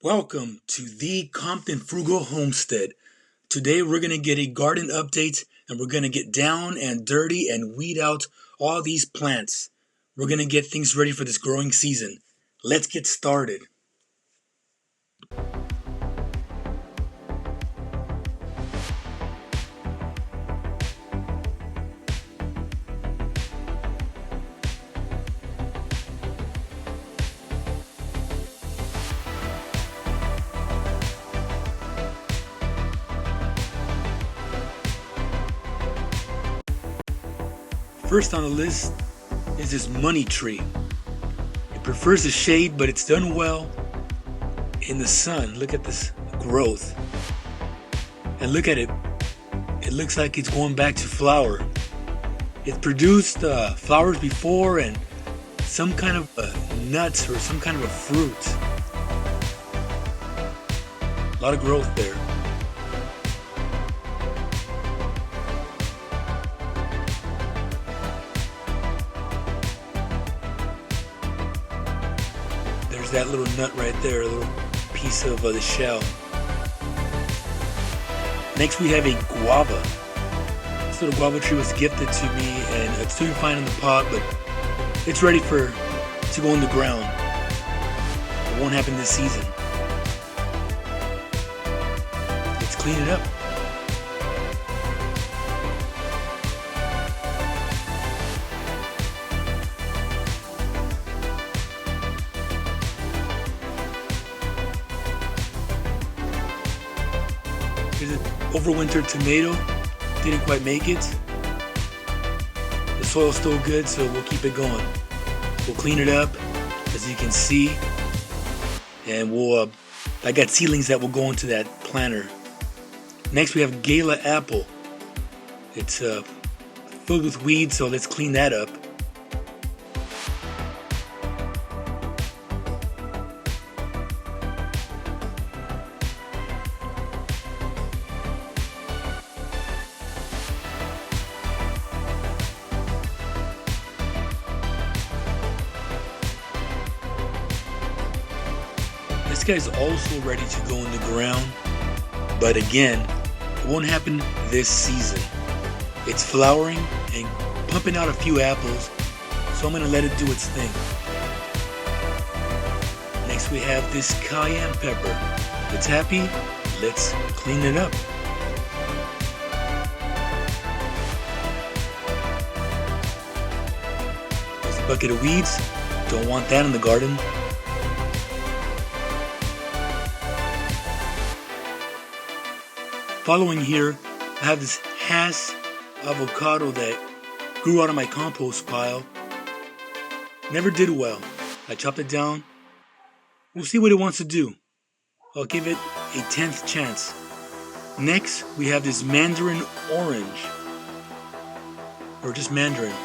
Welcome to the Compton Frugal Homestead. Today we're going to get a garden update and we're going to get down and dirty and weed out all these plants. We're going to get things ready for this growing season. Let's get started. First on the list is this money tree. It prefers the shade, but it's done well in the sun. Look at this growth. And look at it. It looks like it's going back to flower. It produced flowers before and some kind of nuts or some kind of a fruit. A lot of growth there. There's that little nut right there, a little piece of the shell. Next we have a guava. This little guava tree was gifted to me and it's doing fine in the pot, but it's ready to go in the ground. It won't happen this season. Let's clean it up. Here's an overwintered tomato. Didn't quite make it. The soil's still good, so we'll keep it going. We'll clean it up, as you can see, and I got seedlings that will go into that planter. Next we have Gala apple. It's filled with weeds, so let's clean that up. This guy's also ready to go in the ground, but again, it won't happen this season. It's flowering and pumping out a few apples, so I'm going to let it do its thing. Next we have this cayenne pepper. It's happy, let's clean it up. There's a bucket of weeds, don't want that in the garden. Following here, I have this Hass avocado that grew out of my compost pile. Never did well. I chopped it down. We'll see what it wants to do. I'll give it a 10th chance. Next, we have this mandarin orange. Or just mandarin.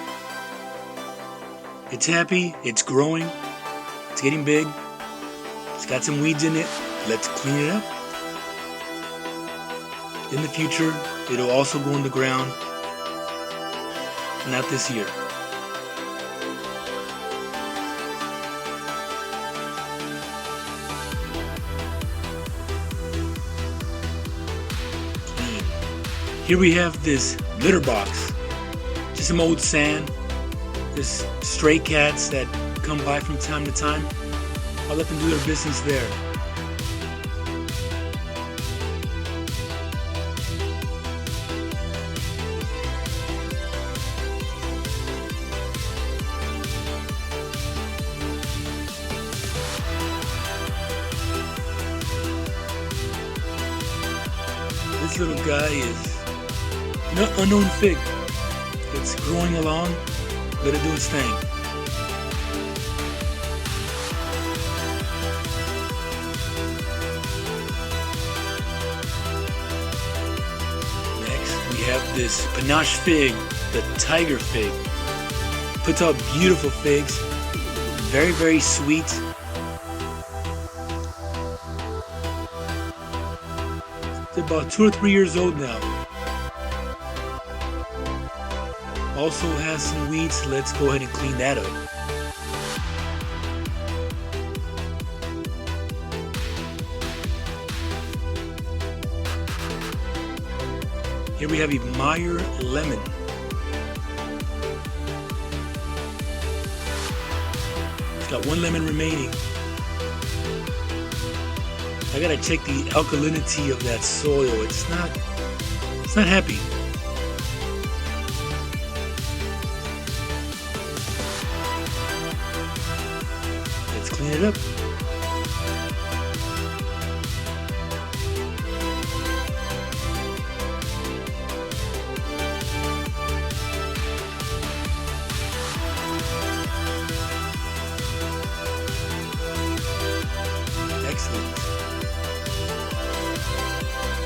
It's happy, it's growing, it's getting big. It's got some weeds in it. Let's clean it up. In the future, it'll also go in the ground. Not this year. Here we have this litter box. Just some old sand. There's stray cats that come by from time to time. I'll let them do their business there. This little guy is an unknown fig. It's growing along. Let it do its thing. Next, we have this panache fig, the tiger fig. Puts out beautiful figs. Very, very sweet. It's about 2 or 3 years old now. Also has some weeds, so let's go ahead and clean that up. Here we have a Meyer lemon. It's got 1 lemon remaining. I gotta check the alkalinity of that soil. It's not happy. Let's clean it up. Excellent.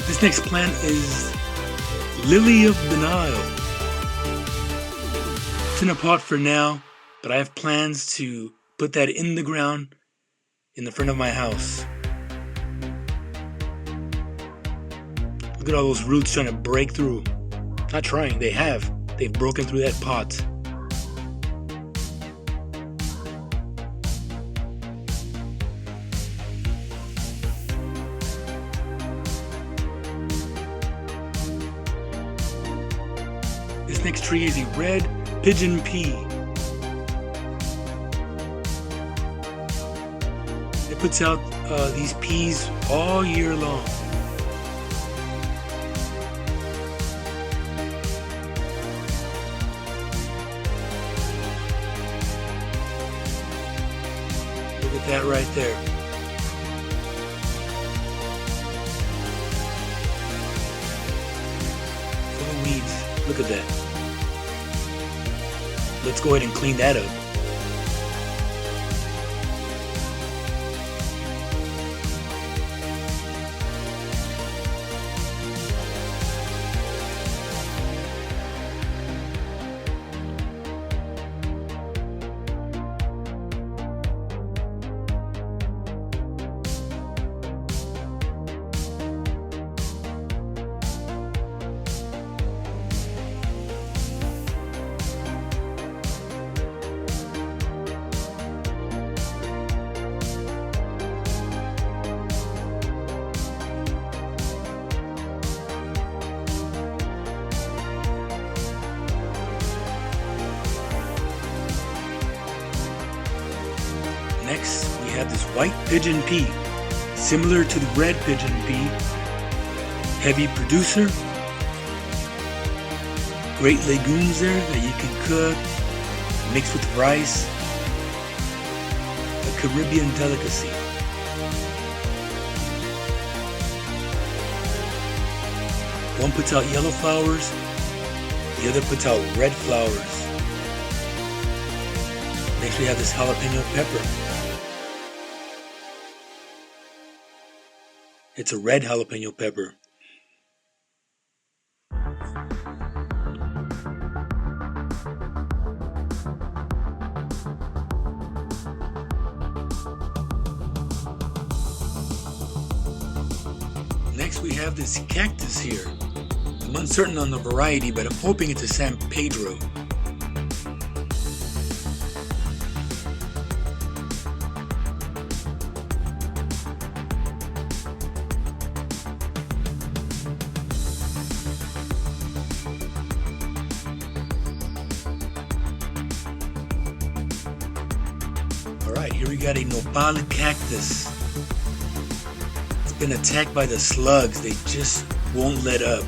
This next plant is Lily of the Nile. It's in a pot for now, but I have plans to put that in the ground in the front of my house. Look at all those roots trying to break through. Not trying, they have. They've broken through that pot. This next tree is a red pigeon pea. It puts out these peas all year long. Look at that right there. Full of weeds. Look at that. Let's go ahead and clean that up. Next, we have this white pigeon pea, similar to the red pigeon pea. Heavy producer. Great legumes there that you can cook, mix with rice. A Caribbean delicacy. One puts out yellow flowers, the other puts out red flowers. Next we have this jalapeno pepper. It's a red jalapeno pepper. Next we have this cactus here. I'm uncertain on the variety, but I'm hoping it's a San Pedro. Alright, here we got a nopal cactus. It's been attacked by the slugs. They just won't let up.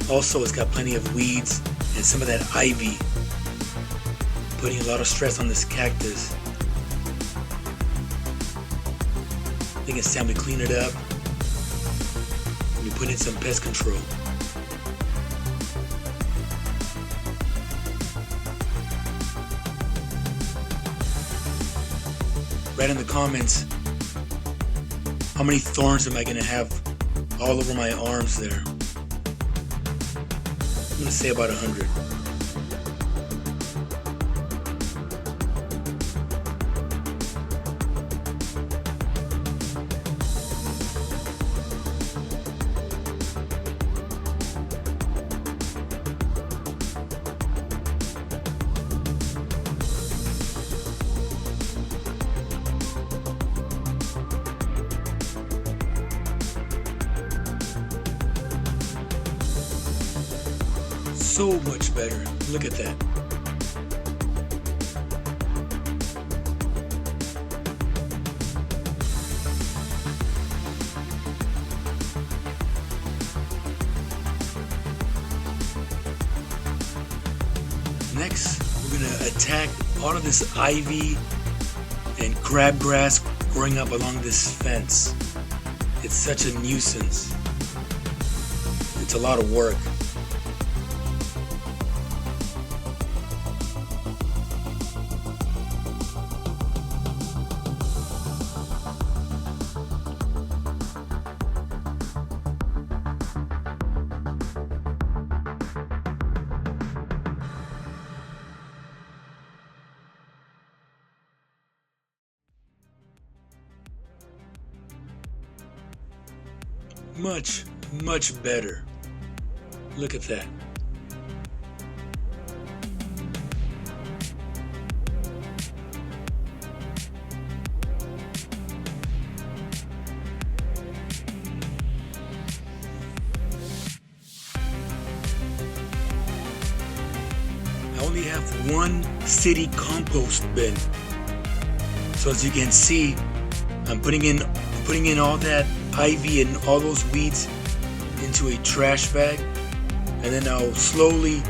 Also, it's got plenty of weeds and some of that ivy, putting a lot of stress on this cactus. I think it's time to clean it up and we put in some pest control. Write in the comments, how many thorns am I going to have all over my arms there? I'm going to say about 100. So much better. Look at that. Next, we're gonna attack all of this ivy and crabgrass growing up along this fence. It's such a nuisance. It's a lot of work. Much better. Look at that. I only have one city compost bin. So as you can see, I'm putting in all that ivy and all those weeds into a trash bag, and then I'll slowly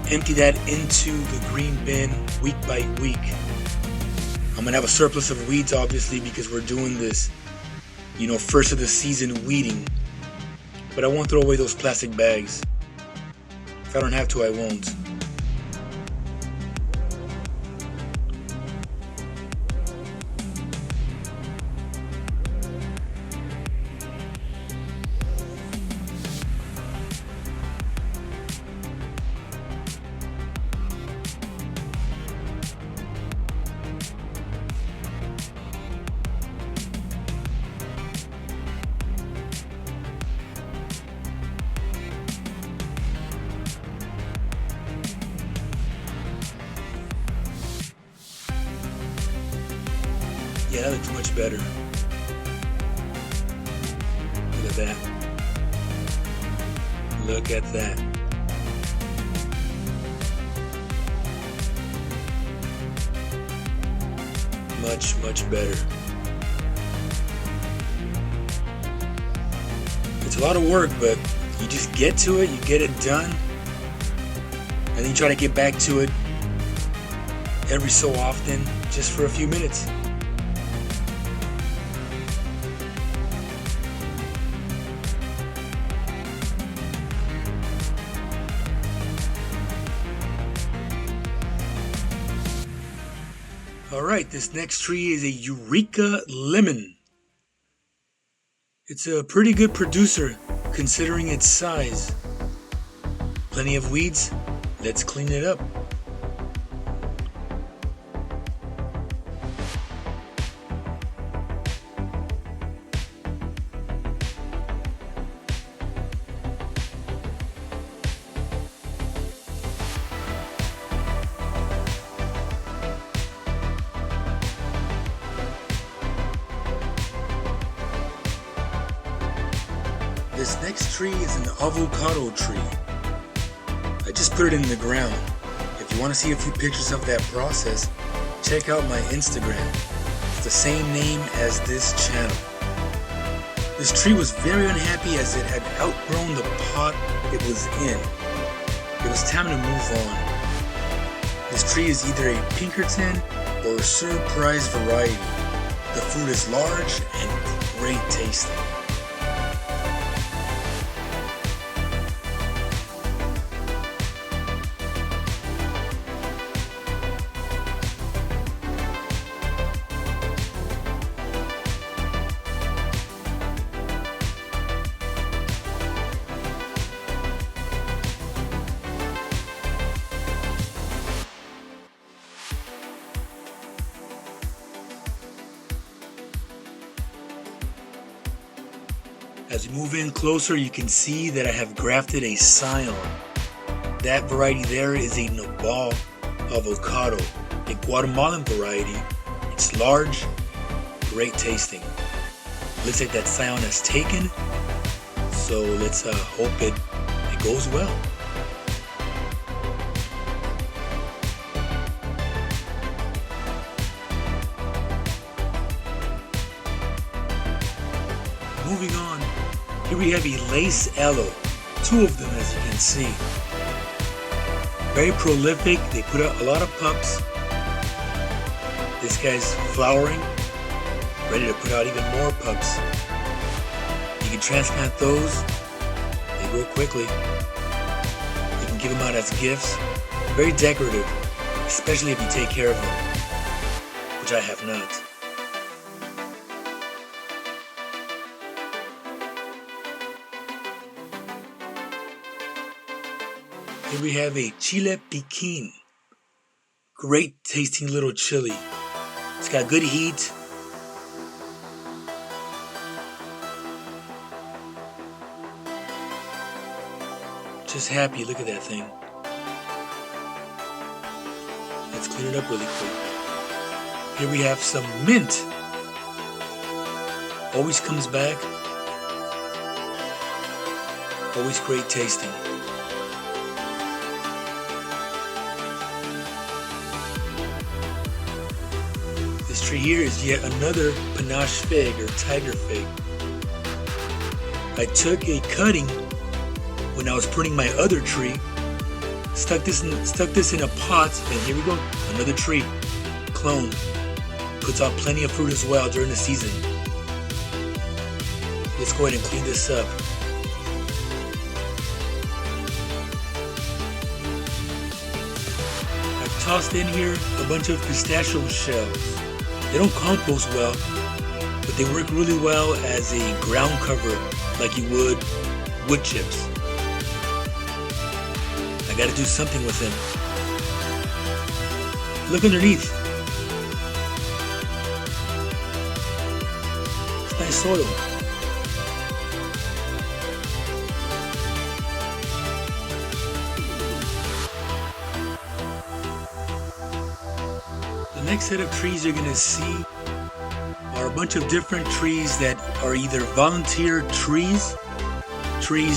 empty that into the green bin week by week. I'm gonna have a surplus of weeds, obviously, because we're doing this, first of the season weeding. But I won't throw away those plastic bags. If I don't have to, I won't. Yeah, that looks much better. Look at that. Look at that. Much better. It's a lot of work, but you just get to it, you get it done, and then you try to get back to it every so often, just for a few minutes. Alright, this next tree is a Eureka Lemon. It's a pretty good producer considering its size. Plenty of weeds, let's clean it up. This next tree is an avocado tree. I just put it in the ground. If you want to see a few pictures of that process, check out my Instagram. It's the same name as this channel. This tree was very unhappy as it had outgrown the pot it was in. It was time to move on. This tree is either a Pinkerton or a surprise variety. The fruit is large and great tasting. As we move in closer, you can see that I have grafted a scion. That variety there is a Nabal avocado, a Guatemalan variety. It's large, great tasting. Looks like that scion has taken, so let's hope it goes well. moving on. Here we have a lace aloe. 2 of them, as you can see. Very prolific. They put out a lot of pups. This guy's flowering, ready to put out even more pups. You can transplant those. They grow quickly. You can give them out as gifts. Very decorative, especially if you take care of them, which I have not. Here we have a chile piquin. Great tasting little chili. It's got good heat. Just happy, look at that thing. Let's clean it up really quick. Here we have some mint. Always comes back. Always great tasting. This tree here is yet another panache fig or tiger fig. I took a cutting when I was pruning my other tree, stuck this in a pot, and here we go, another tree, clone. Puts out plenty of fruit as well during the season. Let's go ahead and clean this up. I've tossed in here a bunch of pistachio shells. They don't compost well, but they work really well as a ground cover like you would wood chips. I gotta do something with them. Look underneath. It's nice soil. The next set of trees you're gonna see are a bunch of different trees that are either volunteer trees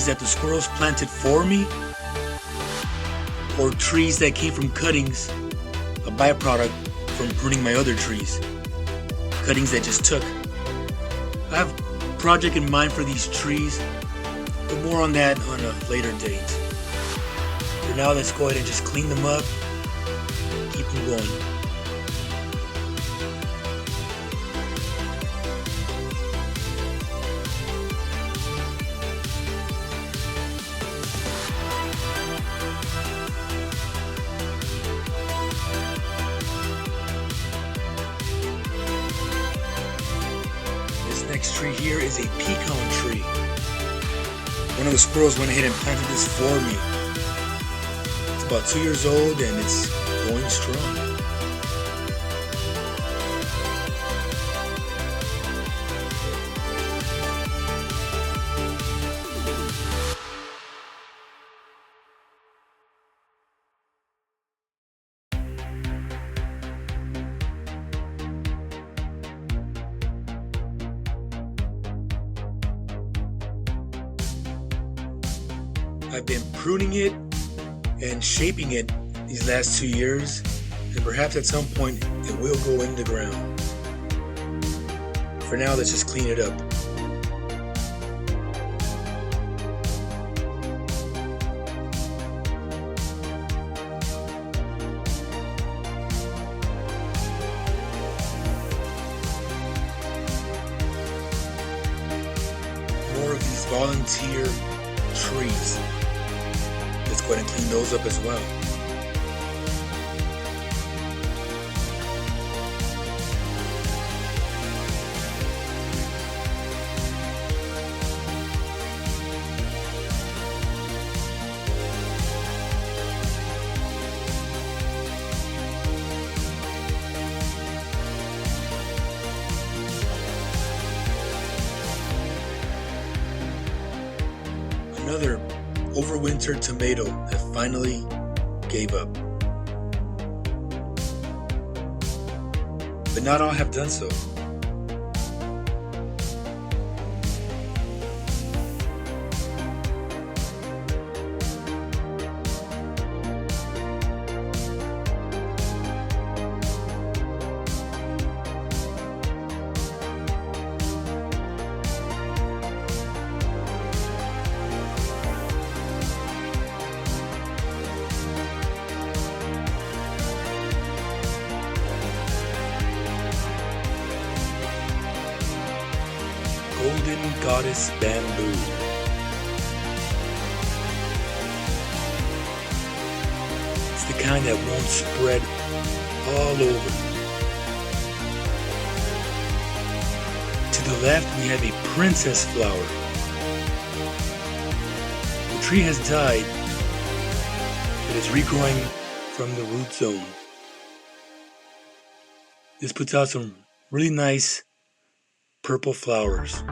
that the squirrels planted for me, or trees that came from cuttings, a byproduct from pruning my other trees. Cuttings that just took. I have a project in mind for these trees, but more on that on a later date. For now, let's go ahead and just clean them up, keep them going. Next tree here is a pecan tree. One of the squirrels went ahead and planted this for me. It's about 2 years old and it's going strong. I've been pruning it and shaping it these last 2 years, and perhaps at some point it will go in the ground. For now, let's just clean it up. More of these volunteer trees. Let's go ahead and clean those up as well. Another overwintered tomato that finally gave up. But not all have done so. Golden Goddess Bamboo. It's the kind that won't spread all over. To the left we have a princess flower. The tree has died, but it's regrowing from the root zone. This puts out some really nice purple flowers.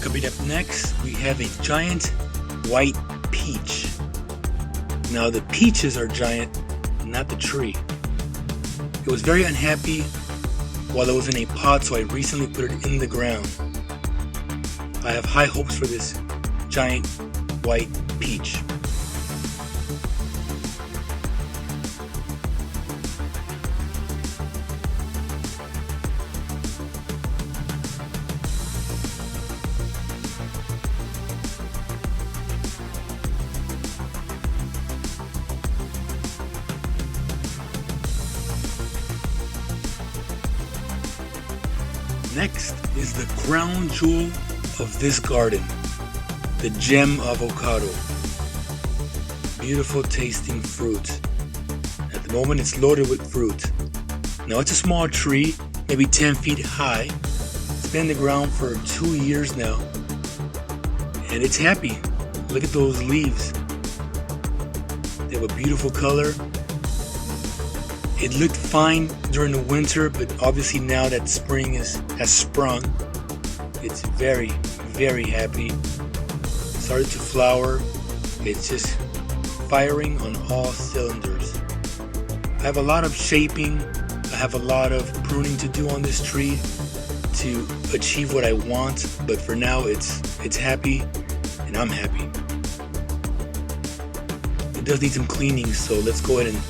Coming up next, we have a giant white peach. Now the peaches are giant, not the tree. It was very unhappy while it was in a pot, so I recently put it in the ground. I have high hopes for this giant white peach. Next is the crown jewel of this garden, the gem avocado. Beautiful tasting fruit. At the moment it's loaded with fruit. Now it's a small tree, maybe 10 feet high. It's been in the ground for 2 years now. And it's happy. Look at those leaves. They have a beautiful color. It looked fine during the winter, but obviously now that spring has sprung, it's very, very happy. Started to flower. It's just firing on all cylinders. I have a lot of shaping. I have a lot of pruning to do on this tree to achieve what I want, but for now it's happy and I'm happy. It does need some cleaning, so let's go ahead and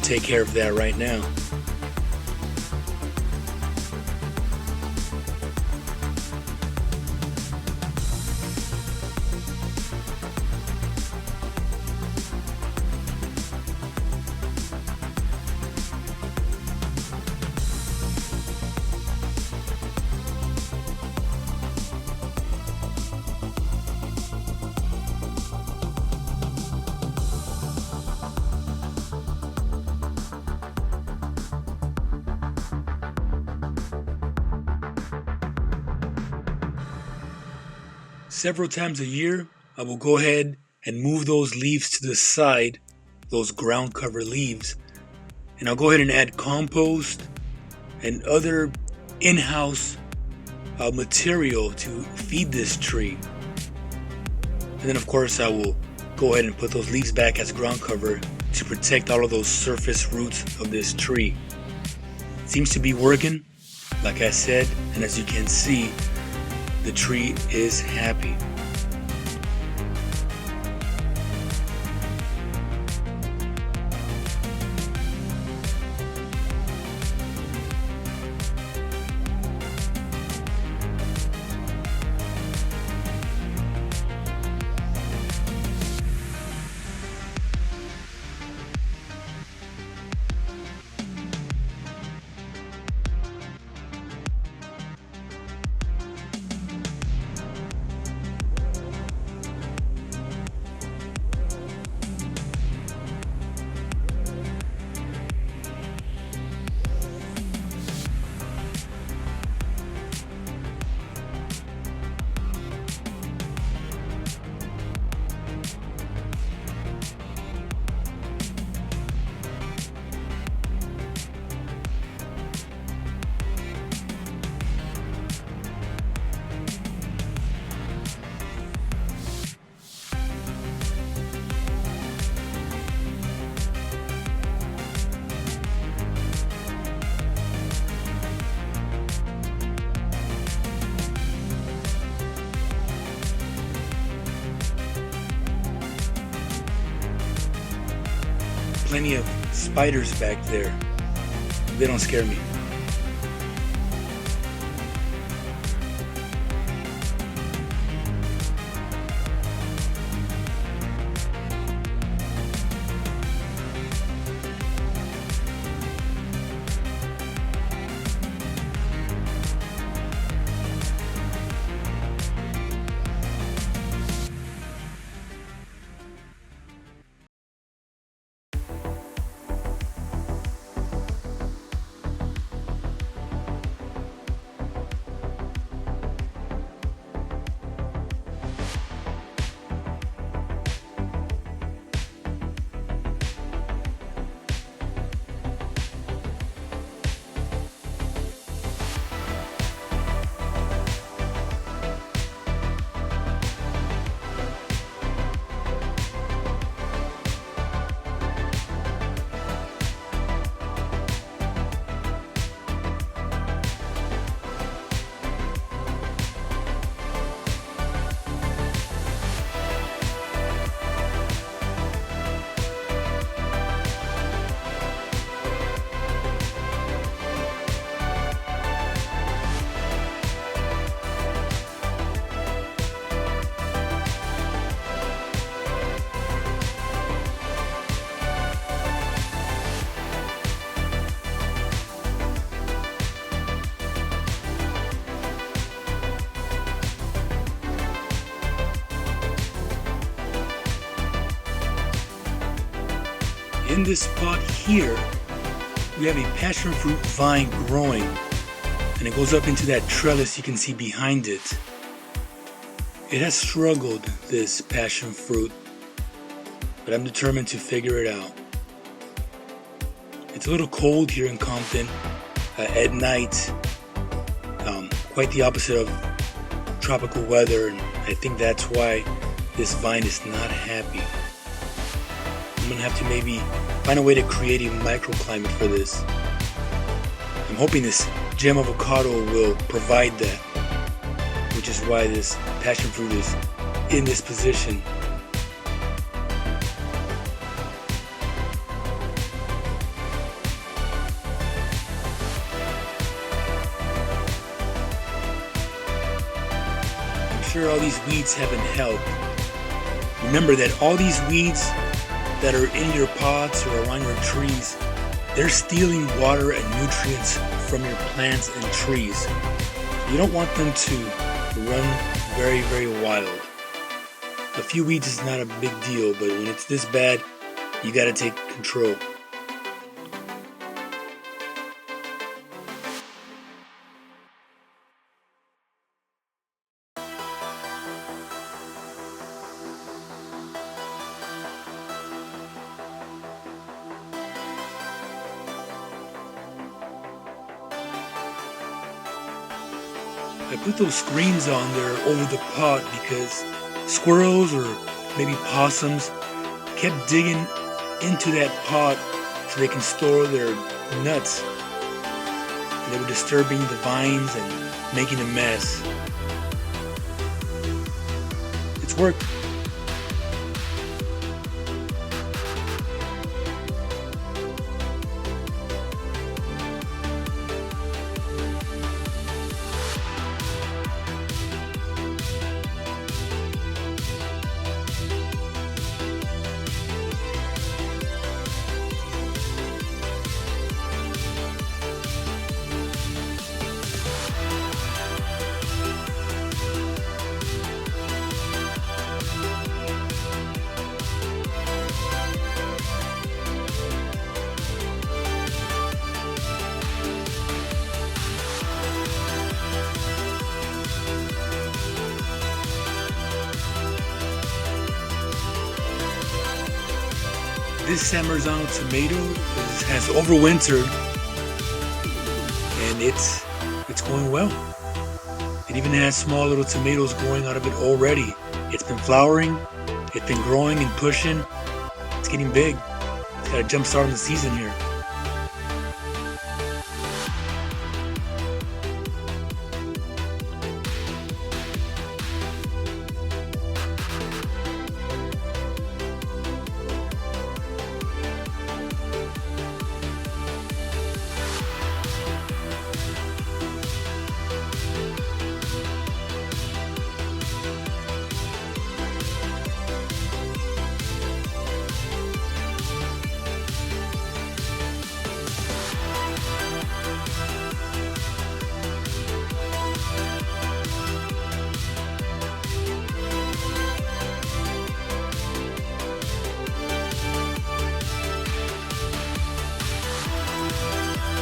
take care of that right now. Several times a year, I will go ahead and move those leaves to the side, those ground cover leaves, and I'll go ahead and add compost and other in-house material to feed this tree. And then of course I will go ahead and put those leaves back as ground cover to protect all of those surface roots of this tree. It seems to be working, like I said, and as you can see, the tree is happy. Plenty of spiders back there. They don't scare me. In this spot here, we have a passion fruit vine growing, and it goes up into that trellis you can see behind it. It has struggled, this passion fruit, but I'm determined to figure it out. It's a little cold here in Compton at night, quite the opposite of tropical weather, and I think that's why this vine is not happy. I'm gonna have to maybe find a way to create a microclimate for this. I'm hoping this gem avocado will provide that, which is why this passion fruit is in this position. I'm sure all these weeds haven't helped. Remember that all these weeds that are in your pots or around your trees, they're stealing water and nutrients from your plants and trees. You don't want them to run very, very wild. A few weeds is not a big deal, but when it's this bad, you gotta take control. I put those screens on there over the pot because squirrels or maybe possums kept digging into that pot so they can store their nuts. And they were disturbing the vines and making a mess. It's worked. This San Marzano tomato has overwintered, and it's going well. It even has small little tomatoes growing out of it already. It's been flowering, it's been growing and pushing. It's getting big. It's got a jump start on the season here.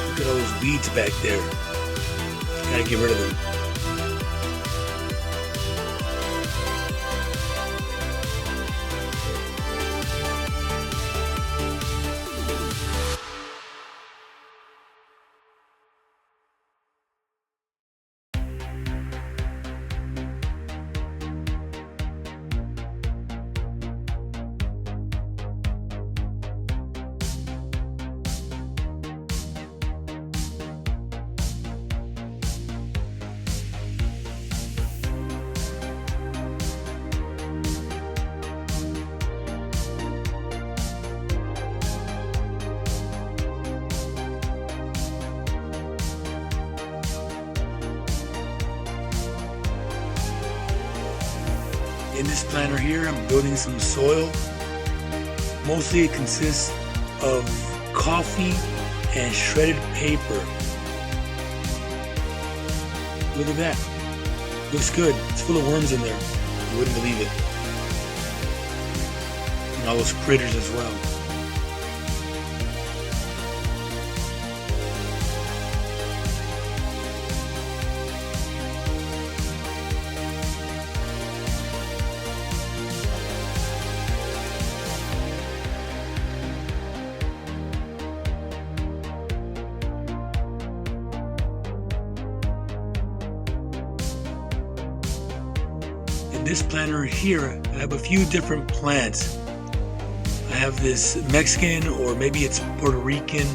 Look at all those weeds back there. Gotta get rid of them. In this planter here, I'm building some soil. Mostly it consists of coffee and shredded paper. Look at that. Looks good. It's full of worms in there. You wouldn't believe it. And all those critters as well. this planter here, I have a few different plants. I have this Mexican, or maybe it's Puerto Rican,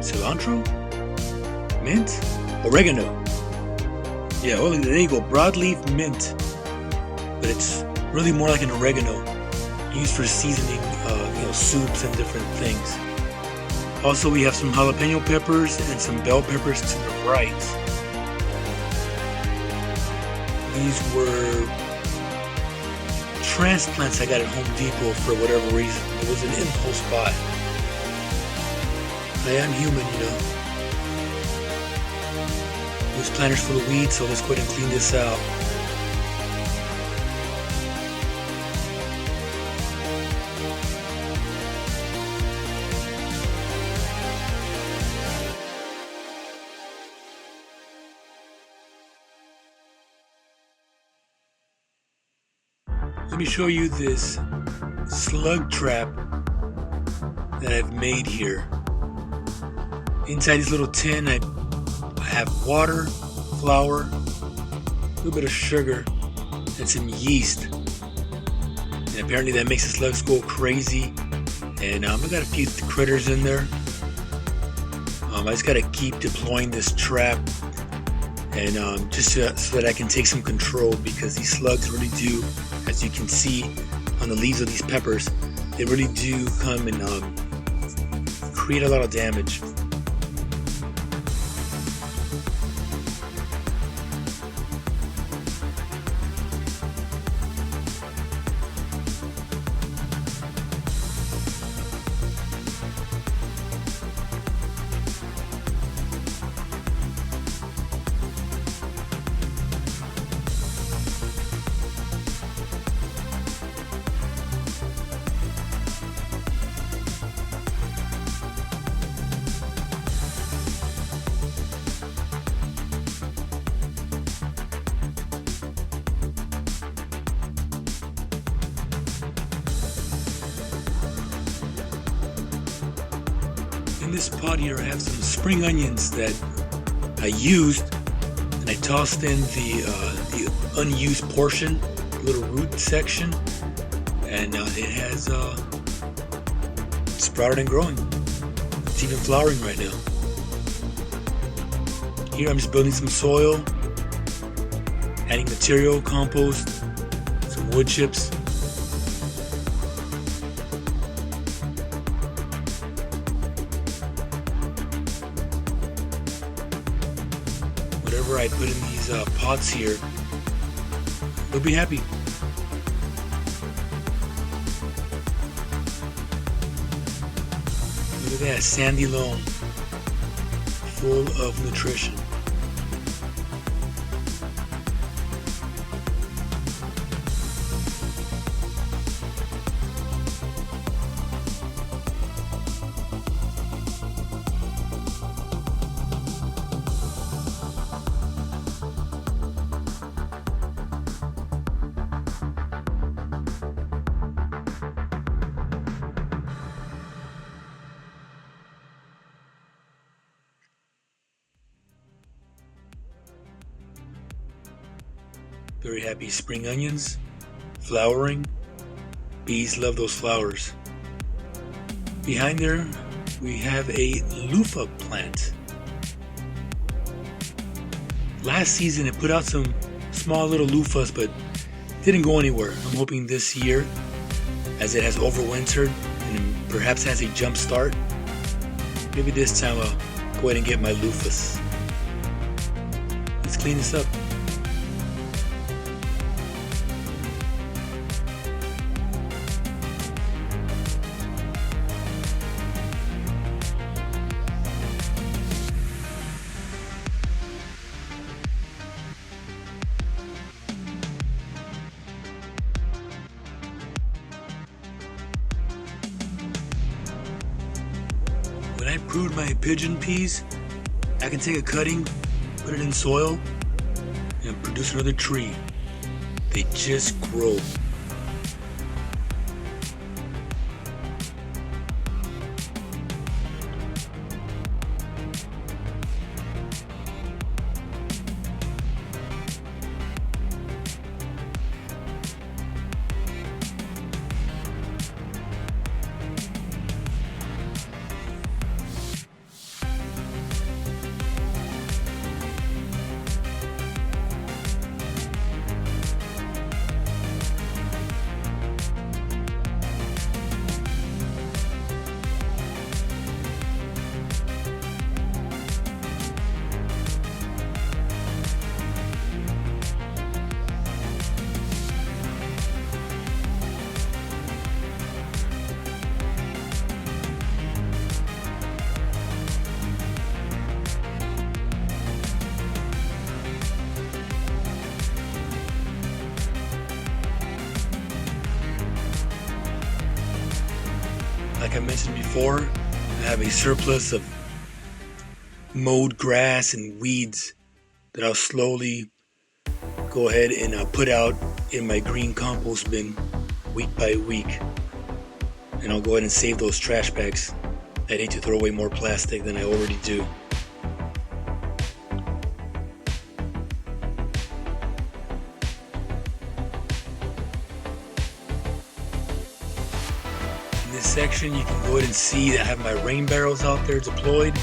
cilantro, mint, oregano. Yeah, oh, there you go, broadleaf mint. But it's really more like an oregano, used for seasoning, soups and different things. Also, we have some jalapeno peppers and some bell peppers to the right. These were transplants I got at Home Depot for whatever reason. It was an impulse buy. I am human, This planter's full of weeds, so let's go ahead and clean this out. Let me show you this slug trap that I've made here. Inside this little tin, I have water, flour, a little bit of sugar, and some yeast. And apparently that makes the slugs go crazy. And I got a few critters in there. I just gotta keep deploying this trap, and just so that I can take some control, because these slugs really do, as you can see on the leaves of these peppers, they really do come and create a lot of damage. In this pot here, I have some spring onions that I used, and I tossed in the unused portion, little root section, and it has sprouted and growing. It's even flowering right now. Here I'm just building some soil, adding material, compost, some wood chips. Whatever I put in these pots here, they'll be happy. Look at that, sandy loam, full of nutrition. Very happy spring onions, flowering. Bees love those flowers. Behind there, we have a loofah plant. Last season it put out some small little loofahs, but didn't go anywhere. I'm hoping this year, as it has overwintered and perhaps has a jump start, maybe this time I'll go ahead and get my loofahs. Let's clean this up. When I pruned my pigeon peas, I can take a cutting, put it in soil, and produce another tree. They just grow. I mentioned before, I have a surplus of mowed grass and weeds that I'll slowly go ahead and put out in my green compost bin week by week. And I'll go ahead and save those trash bags. I need to throw away more plastic than I already do. In this section, you can go ahead and see that I have my rain barrels out there deployed.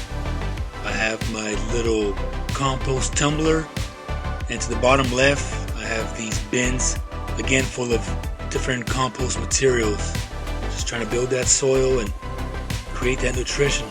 I have my little compost tumbler, and to the bottom left I have these bins, again full of different compost materials. Just trying to build that soil and create that nutrition.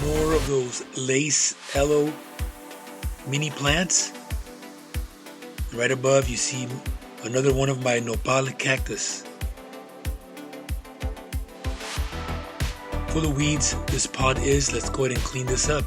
More of those lace aloe mini plants. Right above you see another one of my nopal cactus. Full of weeds this pot is. Let's go ahead and clean this up.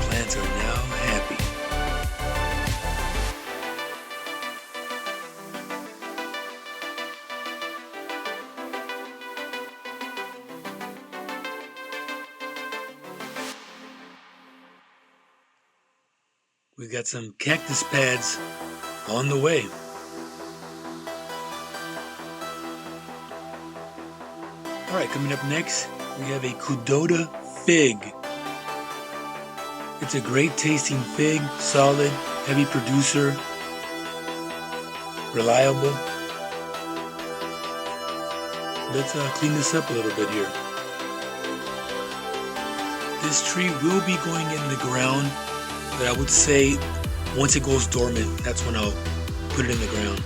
Plants are now happy. We've got some cactus pads on the way. Alright, coming up next, we have a Kudota fig. It's a great tasting fig, solid, heavy producer, reliable. Let's clean this up a little bit here. This tree will be going in the ground, but I would say once it goes dormant, that's when I'll put it in the ground.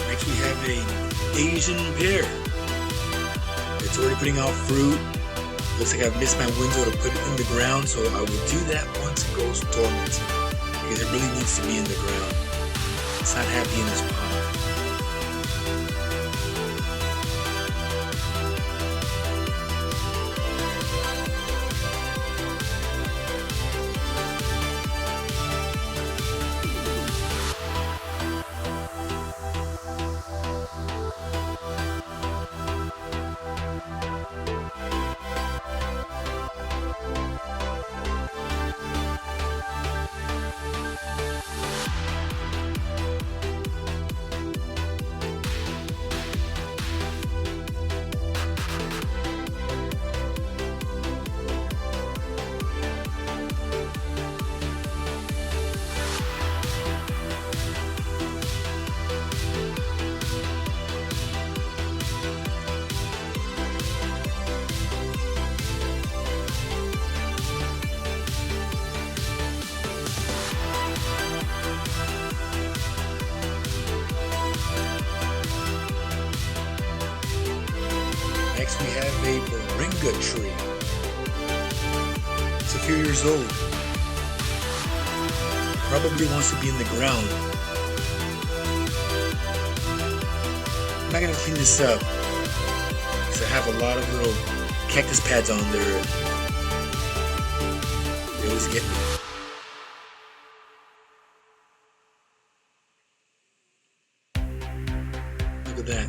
Next we have a Asian pear. It's already putting out fruit. Looks like I've missed my window to put it in the ground, so I will do that once it goes dormant, because it really needs to be in the ground. It's not happy in this pot. Next we have a moringa tree. It's a few years old. Probably wants to be in the ground. I'm not gonna clean this up because I have a lot of little cactus pads on there. They always get me. Look at that.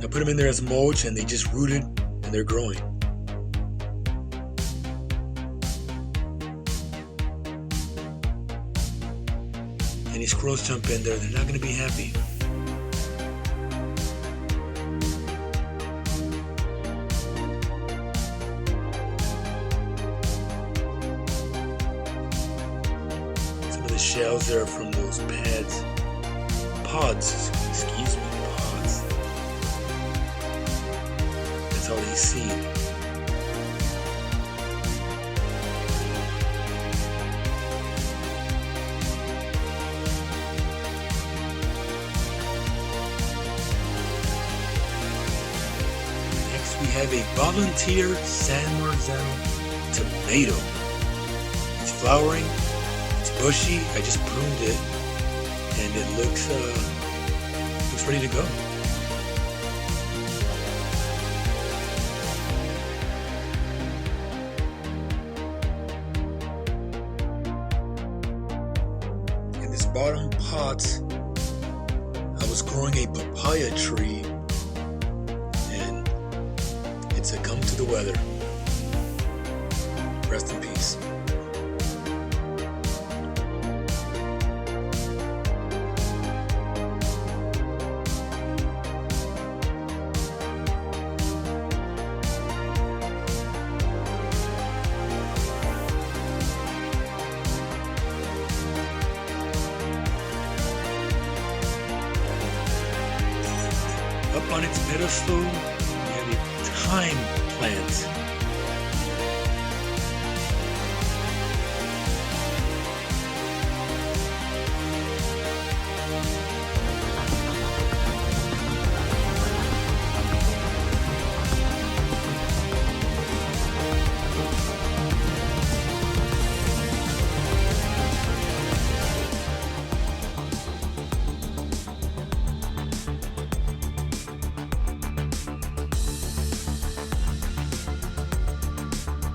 I put them in there as mulch and they just rooted and they're growing. Any squirrels jump in there, they're not going to be happy. Some of the shells there are from those pods, excuse me, pods. That's all they see. We have a volunteer San Marzano tomato. It's flowering, it's bushy. I just pruned it, and it looks ready to go. In this bottom pot, I was growing a papaya tree. It's succumbed to the weather. Rest in peace. Up on its pedestal, thyme plant.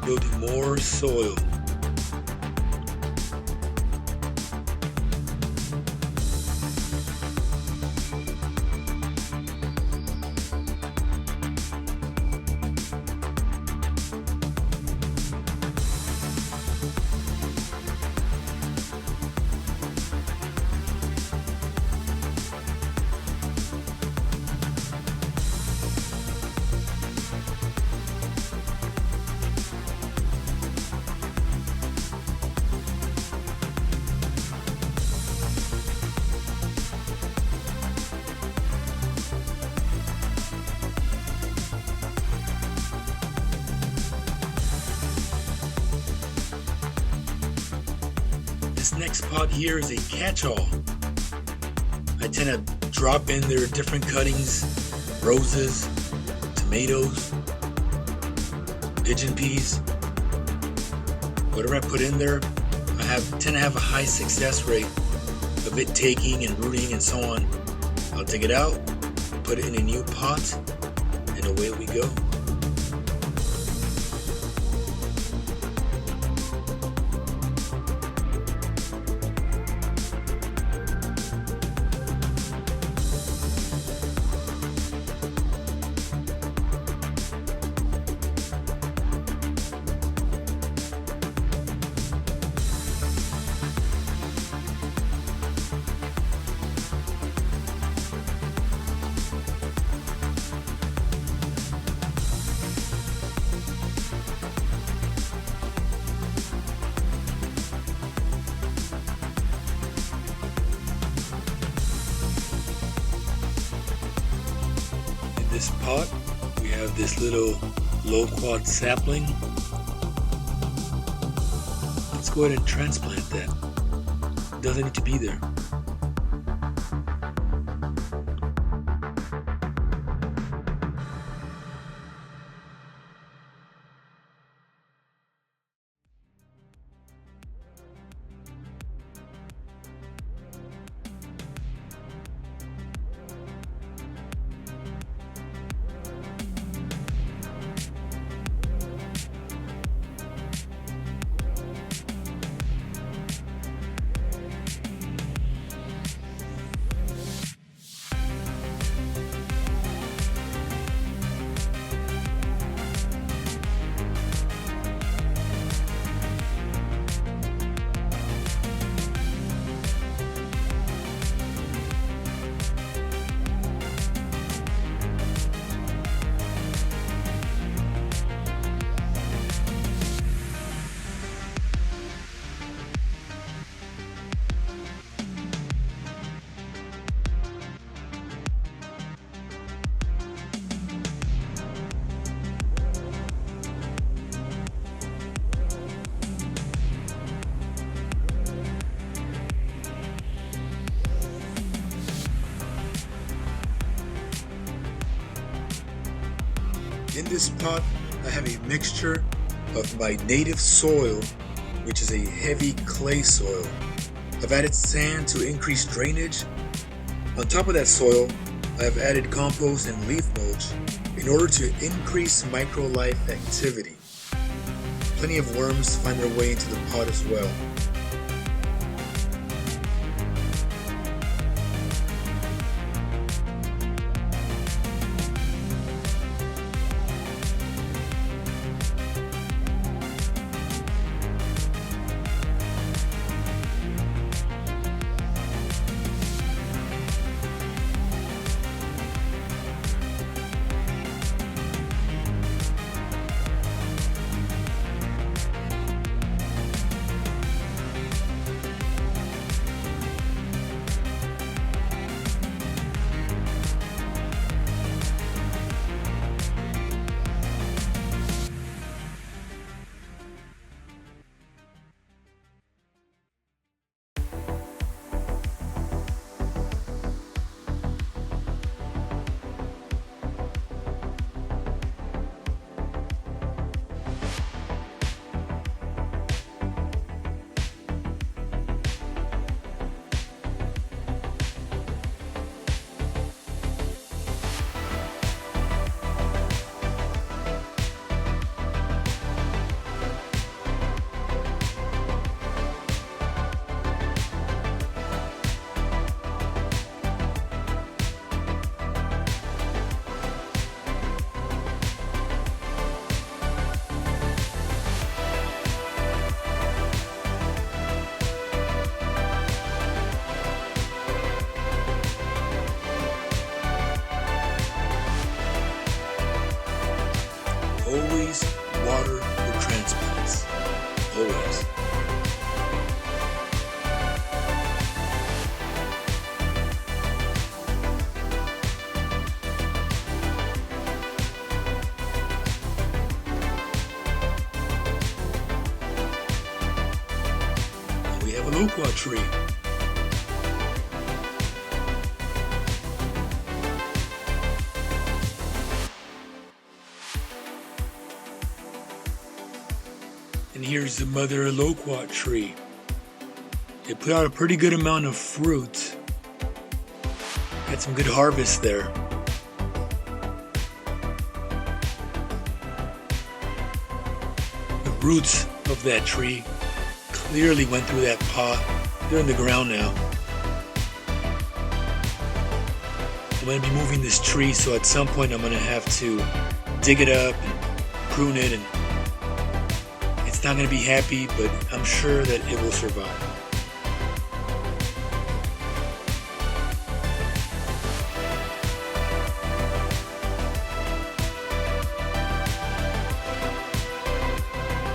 Building more soil. This next pot here is a catch-all. I tend to drop in there different cuttings, roses, tomatoes, pigeon peas. Whatever I put in there, I tend to have a high success rate of it taking and rooting and so on. I'll dig it out, put it in a new pot, and away we go. This pot, we have this little loquat sapling. Let's go ahead and transplant that. It doesn't need to be there. In this pot, I have a mixture of my native soil, which is a heavy clay soil. I've added sand to increase drainage. On top of that soil, I have added compost and leaf mulch in order to increase microlife activity. Plenty of worms find their way into the pot as well. Always water your transplants. Always. We have a loquat tree. And here's the mother loquat tree. They put out a pretty good amount of fruit. Had some good harvest there. The roots of that tree clearly went through that pot. They're in the ground now. I'm going to be moving this tree, so at some point I'm going to have to dig it up and prune it, and it's not going to be happy, but I'm sure that it will survive.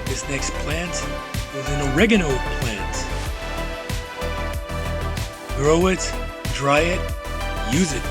This next plant is an oregano plant. Grow it, dry it, use it.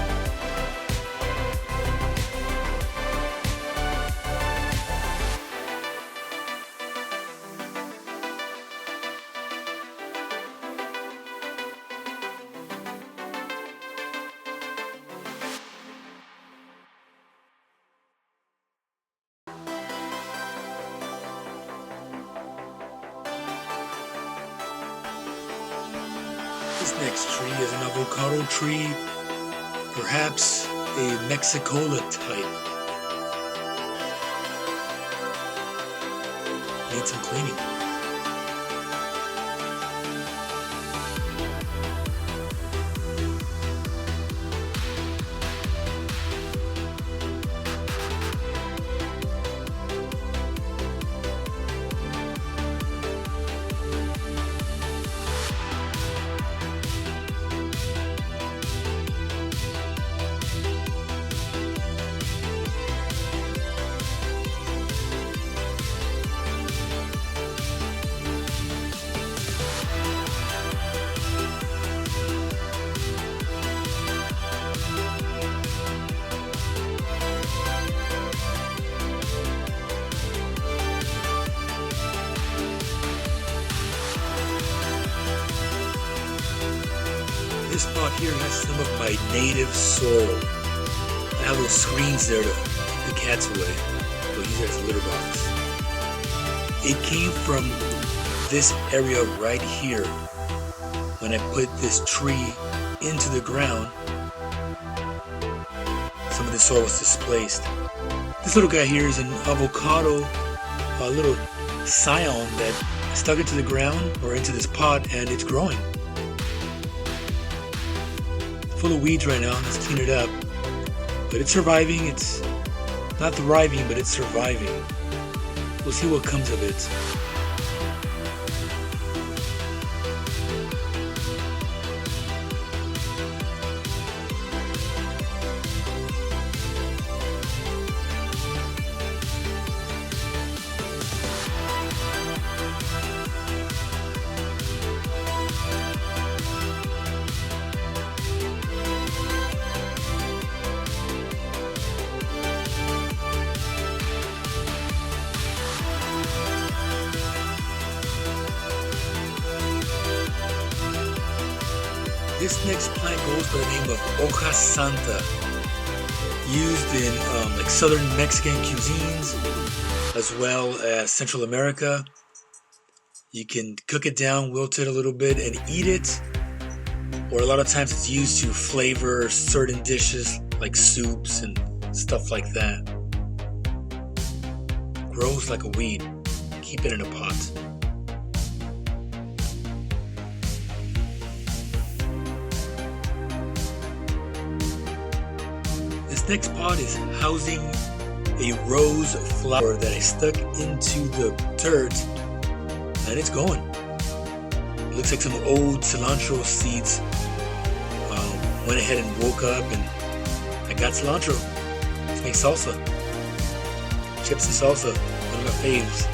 This next tree is an avocado tree, perhaps a Mexicola type. Needs some cleaning. This spot here has some of my native soil. I have little screens there to the cats away. We'll use it as a litter box. It came from this area right here. When I put this tree into the ground, some of the soil was displaced. This little guy here is an avocado, a little scion that stuck into the ground or into this pot, and it's growing. Full of weeds right now. Let's clean it up. But it's surviving. It's not thriving, but it's surviving. We'll see what comes of it. This next plant goes by the name of Hoja Santa, used in like southern Mexican cuisines, as well as Central America. You can cook it down, wilt it a little bit, and eat it. Or a lot of times it's used to flavor certain dishes, like soups and stuff like that. Grows like a weed. Keep it in a pot. Next pot is housing a rose flower that I stuck into the dirt, and it's going. It looks like some old cilantro seeds. Went ahead and woke up and I got cilantro. Let's make salsa. Chips and salsa, one of my faves.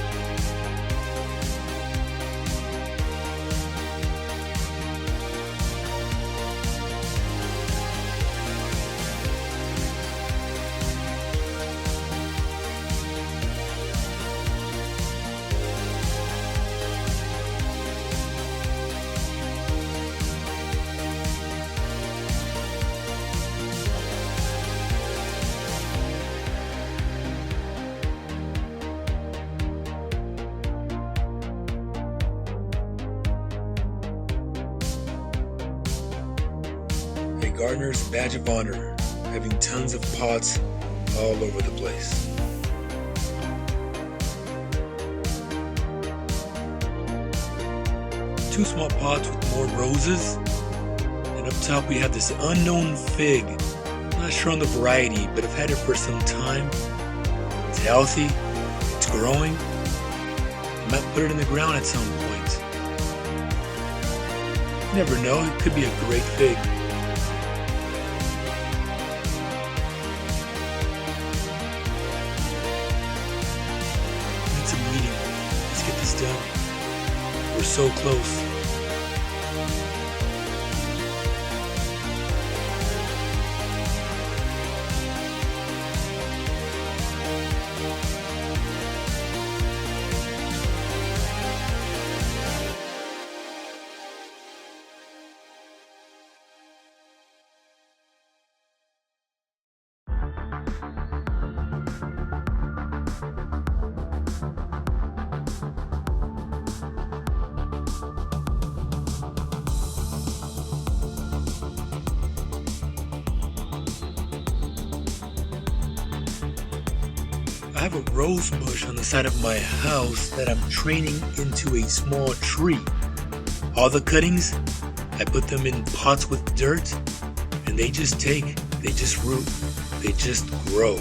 Gardener's badge of honor, having tons of pots all over the place. Two small pots with more roses, and up top we have this unknown fig. I'm not sure on the variety, but I've had it for some time. It's healthy, it's growing. I might put it in the ground at some point. You never know, it could be a great fig. Done. We're so close. I have a rose bush on the side of my house that I'm training into a small tree. All the cuttings, I put them in pots with dirt, and they just root, they just grow.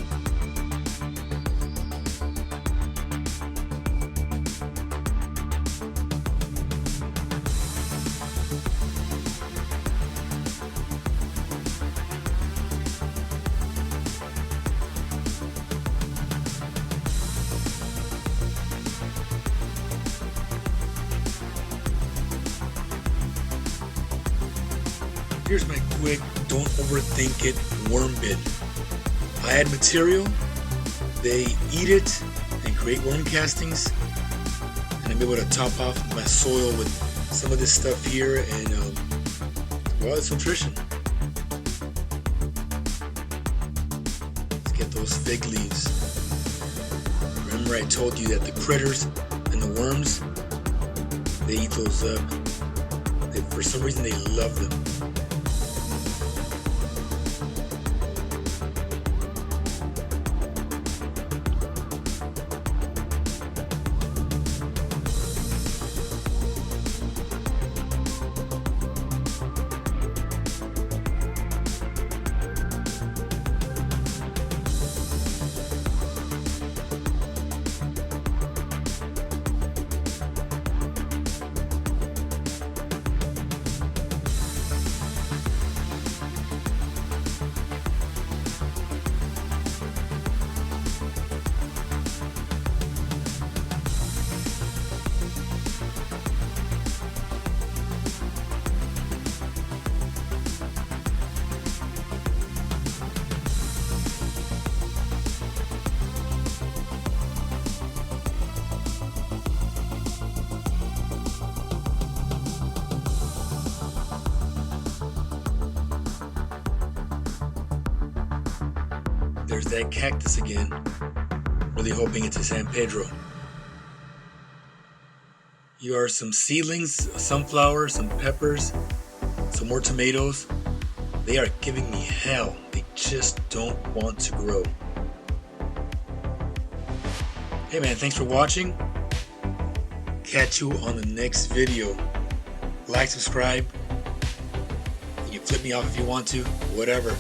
Here's my quick, don't overthink it worm bin. I add material, they eat it and create worm castings, and I'm able to top off my soil with some of this stuff here, and well, it's nutrition. Let's get those those fig leaves. Remember I told you that the critters and the worms, they eat those up. For some reason they love them. There's that cactus again. Really hoping it's a San Pedro. Here are some seedlings, a sunflower, some peppers, some more tomatoes. They are giving me hell. They just don't want to grow. Hey man, thanks for watching. Catch you on the next video. Like, subscribe. You can flip me off if you want to, whatever.